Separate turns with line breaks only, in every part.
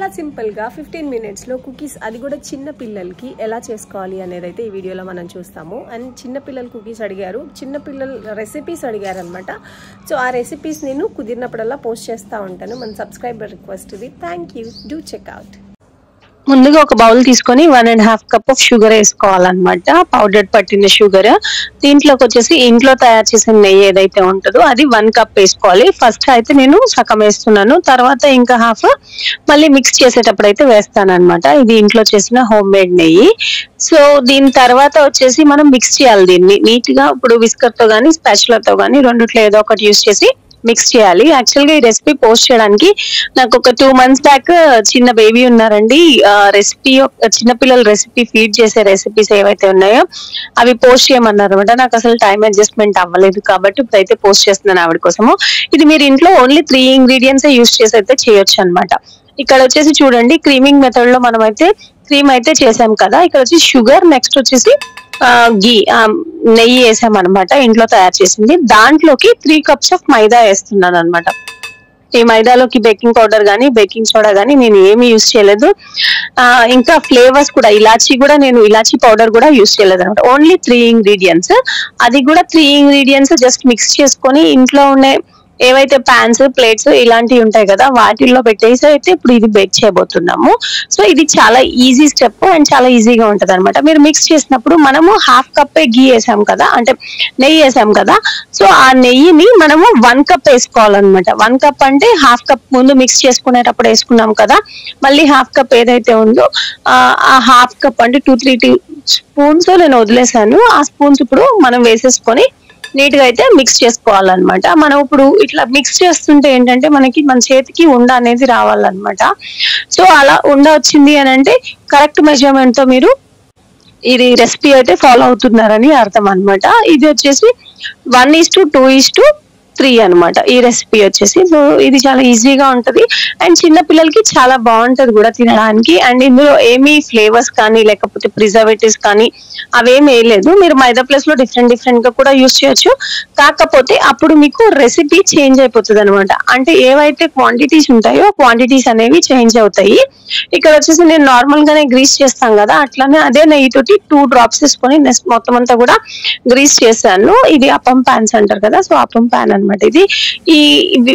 చాలా సింపుల్ గా 15 మినిట్స్ లో కుకీస్ అది కూడా చిన్న పిల్లలకి ఎలా చేసుకోవాలి అనేది అయితే ఈ వీడియోలో మనం చూస్తాము. అండ్ చిన్న పిల్లల కుకీస్ అడిగారు, చిన్న పిల్లల రెసిపీస్ అడిగారు అనమాట. సో ఆ రెసిపీస్ నేను కుదిరినప్పుడల్లా పోస్ట్ చేస్తూ ఉంటాను. మన సబ్స్క్రైబర్ రిక్వెస్ట్ ఇది. Thank you, do checkout.
ముందుగా ఒక బౌల్ తీసుకొని 1.5 కప్ ఆఫ్ షుగర్ వేసుకోవాలన్నమాట. పౌడర్ పట్టిన షుగర్. దీంట్లోకి వచ్చేసి ఇంట్లో తయారు చేసిన నెయ్యి ఏదైతే ఉంటుందో అది 1 కప్ వేసుకోవాలి. ఫస్ట్ అయితే నేను సగం వేస్తున్నాను, తర్వాత ఇంకా హాఫ్ మళ్ళీ మిక్స్ చేసేటప్పుడు అయితే వేస్తాను అనమాట. ఇది ఇంట్లో చేసిన హోమ్ మేడ్ నెయ్యి. సో దీని తర్వాత వచ్చేసి మనం మిక్స్ చేయాలి దీన్ని నీట్ గా. ఇప్పుడు విస్కర్ తో గానీ స్పాచులర్ తో గానీ రెండిట్లో ఏదో ఒకటి యూజ్ చేసి మిక్స్ చేయాలి. యాక్చువల్ గా ఈ రెసిపీ పోస్ట్ చేయడానికి నాకు ఒక 2 months బ్యాక్ చిన్న బేబీ ఉన్నారండి. రెసిపీ చిన్నపిల్లల రెసిపీ ఫీడ్ చేసే రెసిపీస్ ఏవైతే ఉన్నాయో అవి పోస్ట్ చేయమన్నారు అనమాట. నాకు అసలు టైం అడ్జస్ట్మెంట్ అవ్వలేదు కాబట్టి ఇప్పుడైతే పోస్ట్ చేస్తున్నాను ఆవిడ కోసము. ఇది మీరు ఇంట్లో ఓన్లీ 3 ingredients యూజ్ చేసి అయితే చేయొచ్చు అనమాట. ఇక్కడ వచ్చేసి చూడండి, క్రీమింగ్ మెథడ్ లో మనం అయితే క్రీమ్ అయితే చేసాం కదా. ఇక్కడ వచ్చి షుగర్, నెక్స్ట్ వచ్చేసి గీ నెయ్యి వేసాం అనమాట, ఇంట్లో తయారు చేసింది. దాంట్లోకి 3 cups ఆఫ్ మైదా వేస్తున్నాను అనమాట. ఈ మైదాలోకి బేకింగ్ పౌడర్ గానీ బేకింగ్ సోడా గానీ నేను ఏమి యూజ్ చేయలేదు. ఇంకా ఫ్లేవర్స్ కూడా నేను ఇలాచీ పౌడర్ కూడా యూజ్ చేయలేదు అనమాట. Only 3 ingredients. అది కూడా 3 ingredients జస్ట్ మిక్స్ చేసుకొని ఇంట్లో ఉండే ఏవైతే పాన్స్, ప్లేట్స్ ఇలాంటివి ఉంటాయి కదా వాటిల్లో పెట్టేసి అయితే ఇప్పుడు ఇది బేక్ చేయబోతున్నాము. సో ఇది చాలా ఈజీ స్టెప్ అండ్ చాలా ఈజీగా ఉంటది అనమాట. మీరు మిక్స్ చేసినప్పుడు మనము 1/2 cup గీ వేసాం కదా, అంటే నెయ్యి వేసాం కదా. సో ఆ నెయ్యిని మనము 1 cup వేసుకోవాలన్నమాట. 1 cup అంటే 1/2 cup ముందు మిక్స్ చేసుకునేటప్పుడు వేసుకున్నాం కదా, మళ్ళీ 1/2 cup ఏదైతే ఉందో ఆ 1/2 cup అంటే 2-3 స్పూన్స్ నేను వదిలేసాను. ఆ స్పూన్స్ ఇప్పుడు మనం వేసేసుకొని నీట్ గా అయితే మిక్స్ చేసుకోవాలన్నమాట. మనం ఇప్పుడు ఇట్లా మిక్స్ చేస్తుంటే ఏంటంటే మన చేతికి ఉండ అనేది రావాలన్నమాట. సో అలా ఉండ వచ్చింది అని అంటే కరెక్ట్ మెజర్మెంట్ తో మీరు ఇది రెసిపీ అయితే ఫాలో అవుతున్నారని అర్థం అనమాట. ఇది వచ్చేసి 1:2:3 అనమాట ఈ రెసిపీ వచ్చేసి. సో ఇది చాలా ఈజీగా ఉంటది అండ్ చిన్న పిల్లలకి చాలా బాగుంటది కూడా తినడానికి. అండ్ ఇందులో ఏమీ ఫ్లేవర్స్ కానీ లేకపోతే ప్రిజర్వేటివ్స్ కానీ అవేమి వేయలేదు. మీరు మైదా ప్లేస్ లో డిఫరెంట్ గా కూడా యూజ్ చేయొచ్చు. కాకపోతే అప్పుడు మీకు రెసిపీ చేంజ్ అయిపోతుంది అనమాట. అంటే ఏవైతే క్వాంటిటీస్ ఉంటాయో క్వాంటిటీస్ అనేవి చేంజ్ అవుతాయి. ఇక్కడ వచ్చేసి నేను నార్మల్ గానే గ్రీస్ చేస్తాం కదా, అట్లానే అదే నెయ్యితోటి 2 drops తీసుకొని మొత్తం అంతా కూడా గ్రీస్ చేశాను. ఇది అప్పం ప్యాన్స్ అంటారు కదా, సో అప్పం ప్యాన్ అనమాట ఇది. ఈ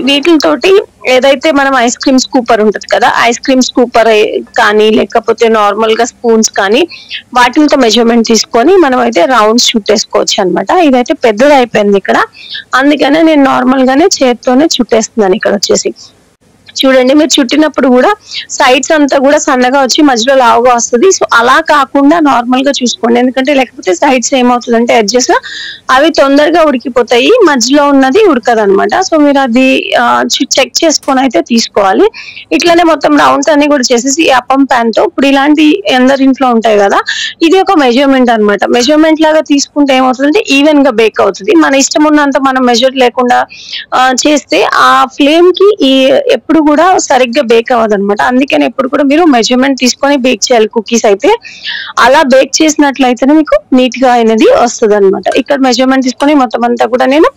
వీటితోటి ఏదైతే మనం ఐస్ క్రీమ్ స్కూపర్ ఉంటది కదా, ఐస్ క్రీమ్ స్కూపర్ కానీ లేకపోతే నార్మల్ గా స్పూన్స్ కానీ వాటితో మెజర్మెంట్ తీసుకొని మనం అయితే రౌండ్స్ చుట్టేసుకోవచ్చు అనమాట. ఇదైతే పెద్దది అయిపోయింది ఇక్కడ, అందుకనే నేను నార్మల్ గానే చేత్తోనే చుట్టేస్తున్నాను. ఇక్కడ వచ్చేసి చూడండి, మీరు చుట్టినప్పుడు కూడా సైడ్స్ అంతా కూడా సన్నగా వచ్చి మధ్యలో లావుగా వస్తుంది. సో అలా కాకుండా నార్మల్ గా చూసుకోండి, ఎందుకంటే లేకపోతే సైడ్స్ ఏమవుతుందంటే ఎడ్జెస్ అవి తొందరగా ఉడికిపోతాయి, మధ్యలో ఉన్నది ఉడకదు అనమాట. సో మీరు అది చెక్ చేసుకొని అయితే తీసుకోవాలి. ఇట్లానే మొత్తం రౌండ్స్ అన్ని కూడా చేసేసి ఈ అప్పం ప్యాన్ తో ఇప్పుడు ఇలాంటి అందరి ఇంట్లో ఉంటాయి కదా, ఇది ఒక మెజర్మెంట్ అనమాట. మెజర్మెంట్ లాగా తీసుకుంటే ఏమవుతుందంటే ఈవెన్ గా బేక్ అవుతుంది. మన ఇష్టం ఉన్నంత మనం మెజర్ లేకుండా చేస్తే ఆ ఫ్లేమ్ కి ఎప్పుడు కూడా సరిగ్గా బేక్ అవ్వదు అనమాట. అందుకని ఎప్పుడు కూడా మీరు మెజర్మెంట్ తీసుకొని బేక్ చేయాలి కుకీస్ అయితే. అలా బేక్ చేసినట్లయితేనే మీకు నీట్ గా అనేది వస్తుంది అనమాట. ఇక్కడ మెజర్మెంట్ తీసుకొని మొత్తం అంతా కూడా నేను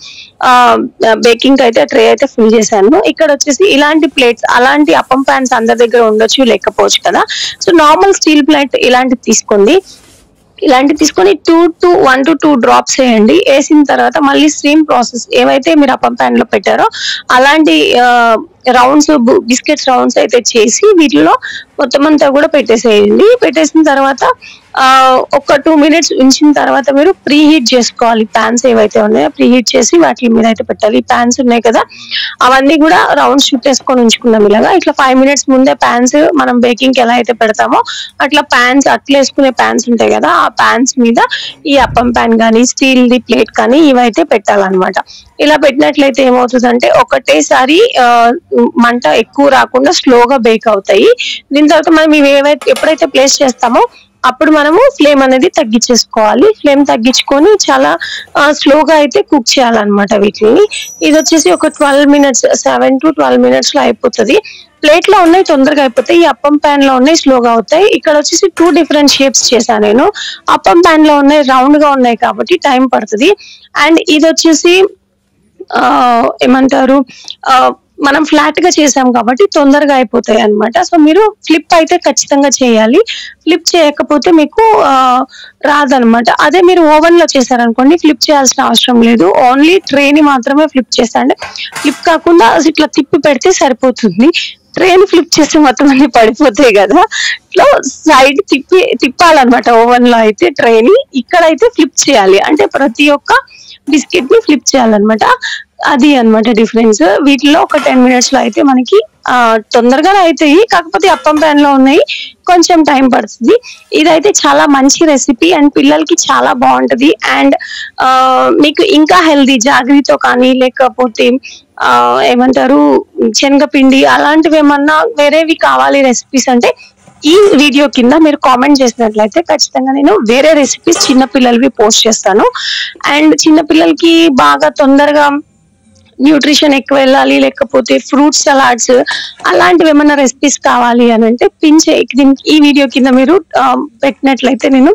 బేకింగ్ అయితే ట్రే అయితే ఫిల్ చేశాను. ఇక్కడ వచ్చేసి ఇలాంటి ప్లేట్స్, అలాంటి అప్పం ప్యాన్స్ అందరి దగ్గర ఉండొచ్చు లేకపోవచ్చు కదా. సో నార్మల్ స్టీల్ ప్లేట్ ఇలాంటివి తీసుకోండి. ఇలాంటి తీసుకొని 1 to 2 drops వేయండి. వేసిన తర్వాత మళ్ళీ సేమ్ ప్రాసెస్ ఏవైతే మీరు అప్పం ప్యాన్ లో పెట్టారో అలాంటి రౌండ్స్, బిస్కెట్స్ రౌండ్స్ అయితే చేసి వీటిలో మొత్తం అంతా కూడా పెట్టేసేయండి. పెట్టేసిన తర్వాత ఒక 2 minutes ఉంచిన తర్వాత మీరు ప్రీ హీట్ చేసుకోవాలి. ప్యాన్స్ ఏవైతే ఉన్నాయో ప్రీ హీట్ చేసి వాటి మీద అయితే పెట్టాలి. ప్యాన్స్ ఉన్నాయి కదా అవన్నీ కూడా రౌండ్స్ చుట్టేసుకొని ఉంచుకున్నాం ఇలాగా. ఇట్లా 5 minutes ముందే ప్యాన్స్ మనం బేకింగ్ ఎలా అయితే పెడతామో అట్లా ప్యాన్స్, అట్లా వేసుకునే ప్యాన్స్ ఉంటాయి కదా, ఆ ప్యాన్స్ మీద ఈ అప్పం ప్యాన్ కానీ స్టీల్ ది ప్లేట్ కానీ ఇవైతే పెట్టాలన్నమాట. ఇలా పెట్టినట్లయితే ఏమవుతుందంటే ఒకటేసారి మంట ఎక్కువ రాకుండా స్లోగా బేక్ అవుతాయి. దీని తర్వాత మనం ఇవి ఎప్పుడైతే ప్లేస్ చేస్తామో అప్పుడు మనము ఫ్లేమ్ అనేది తగ్గించేసుకోవాలి. ఫ్లేమ్ తగ్గించుకొని చాలా స్లోగా అయితే కుక్ చేయాలన్నమాట వీటిని. ఇది వచ్చేసి ఒక 12 minutes, 7 to 12 minutes లో అయిపోతుంది. ప్లేట్ లో ఉన్నాయి తొందరగా అయిపోతాయి, ఈ అప్పం ప్యాన్ లో ఉన్నాయి స్లోగా అవుతాయి. ఇక్కడ వచ్చేసి 2 different షేప్స్ చేశాను నేను. అప్పం ప్యాన్ లో ఉన్నాయి రౌండ్ గా ఉన్నాయి కాబట్టి టైం పడుతుంది. అండ్ ఇది వచ్చేసి ఏమంటారు మనం ఫ్లాట్ గా చేసాం కాబట్టి తొందరగా అయిపోతాయి అన్నమాట. సో మీరు ఫ్లిప్ అయితే ఖచ్చితంగా చేయాలి. ఫ్లిప్ చేయకపోతే మీకు రాదనమాట. అదే మీరు ఓవెన్ లో చేశారనుకోండి ఫ్లిప్ చేయాల్సిన అవసరం లేదు. ఓన్లీ ట్రేని మాత్రమే ఫ్లిప్ చేస్తాండి. ఫ్లిప్ కాకుండా ఇట్లా తిప్పి పెడితే సరిపోతుంది. ట్రైన్ ఫ్లిప్ చేస్తే మొత్తం అన్ని పడిపోతాయి కదా, ఇట్లా సైడ్ తిప్పాలన్నమాట. ఓవెన్ లో అయితే ట్రైన్, ఇక్కడైతే ఫ్లిప్ చేయాలి. అంటే ప్రతి ఒక్క బిస్కెట్ ని ఫ్లిప్ చేయాలన్నమాట. అది అన్నమాట డిఫరెన్స్. వీటిలో ఒక 10 minutes లో అయితే మనకి తొందరగానే అవుతాయి. కాకపోతే అప్పం ప్యాన్ లో ఉన్నాయి, కొంచెం టైం పడుతుంది. ఇదైతే చాలా మంచి రెసిపీ అండ్ పిల్లలకి చాలా బాగుంటది. అండ్ మీకు ఇంకా హెల్దీ జాగ్రీతో కానీ లేకపోతే ఏమంటారు శనగపిండి అలాంటివి ఏమన్నా వేరేవి కావాలి రెసిపీస్ అంటే ఈ వీడియో కింద మీరు కామెంట్ చేసినట్లయితే ఖచ్చితంగా నేను వేరే రెసిపీస్ చిన్నపిల్లలవి పోస్ట్ చేస్తాను. అండ్ చిన్నపిల్లలకి బాగా తొందరగా న్యూట్రిషన్ ఎక్కువ వెళ్ళాలి, లేకపోతే ఫ్రూట్ సలాడ్స్ అలాంటివి ఏమైనా రెసిపీస్ కావాలి అని అంటే ఈ వీడియో కింద మీరు పెట్టినట్లయితే నేను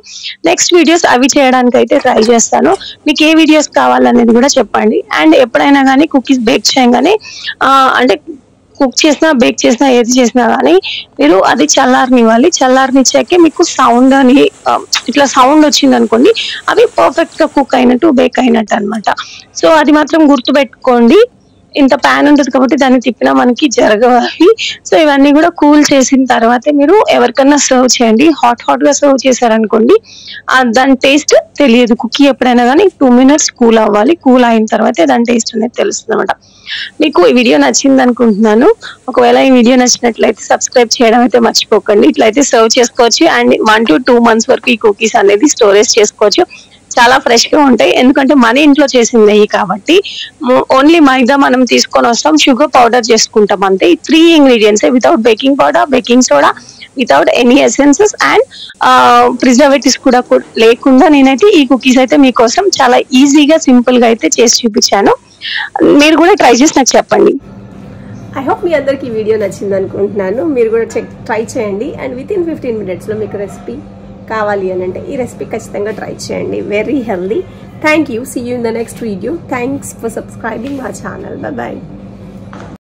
నెక్స్ట్ వీడియోస్ అవి చేయడానికి అయితే ట్రై చేస్తాను. మీకు ఏ వీడియోస్ కావాలనేది కూడా చెప్పండి. అండ్ ఎప్పుడైనా కానీ కుకీస్ బేక్ చేయగానే అంటే కుక్ చేసినా బేక్ చేసినా ఏది చేసినా కానీ మీరు అది చల్లారనివ్వాలి. చల్లారనిచ్చాకే మీకు సౌండ్ అని ఇట్లా సౌండ్ వచ్చింది అనుకోండి అవి పర్ఫెక్ట్ గా కుక్ అయినట్టు బేక్ అయినట్టు అనమాట. సో అది మాత్రం గుర్తు పెట్టుకోండి. ఇంత ప్యాన్ ఉంటుంది కాబట్టి దాన్ని తిప్పినా మనకి జరగవాలి. సో ఇవన్నీ కూడా కూల్ చేసిన తర్వాతే మీరు ఎవరికన్నా సర్వ్ చేయండి. హాట్ గా సర్వ్ చేశారనుకోండి దాని టేస్ట్ తెలియదు. కుకీ ఎప్పుడైనా కానీ 2 minutes కూల్ అవ్వాలి. కూల్ అయిన తర్వాతే దాని టేస్ట్ అనేది తెలుస్తుంది అనమాట. మీకు ఈ వీడియో నచ్చింది అనుకుంటున్నాను. ఒకవేళ ఈ వీడియో నచ్చినట్లయితే సబ్స్క్రైబ్ చేయడం అయితే మర్చిపోకండి. ఇట్లయితే సర్వ్ చేసుకోవచ్చు. అండ్ 1 to 2 months వరకు ఈ కుకీస్ అనేది స్టోరేజ్ చేసుకోవచ్చు. చాలా ఫ్రెష్ గా ఉంటాయి. ఎందుకంటే మన ఇంట్లో చేసింది కాబట్టి. ఓన్లీ మైదా మనం తీసుకొని వస్తాం, షుగర్ పౌడర్ చేసుకుంటాం అంతే. ఈ 3 ingredients without baking powder, baking soda, without any essences and preservatives కూడా లేకుండా నేనైతే ఈ కుకీస్ అయితే మీకోసం చాలా ఈజీగా సింపుల్ గా అయితే చేసి చూపించాను. మీరు కూడా ట్రై చేసి నాకు చెప్పండి.
ఐ హోప్ మీ అందరికి ఈ వీడియో నచ్చింది అనుకుంటున్నాను. మీరు కూడా ట్రై చేయండి. అండ్ వితిన్ 15 minutes లో మీకు రెసిపీ కావాలి అని అంటే ఈ రెసిపీ ఖచ్చితంగా ట్రై చేయండి. Very healthy. Thank you. See you in the next video. Thanks for subscribing my channel. Bye by.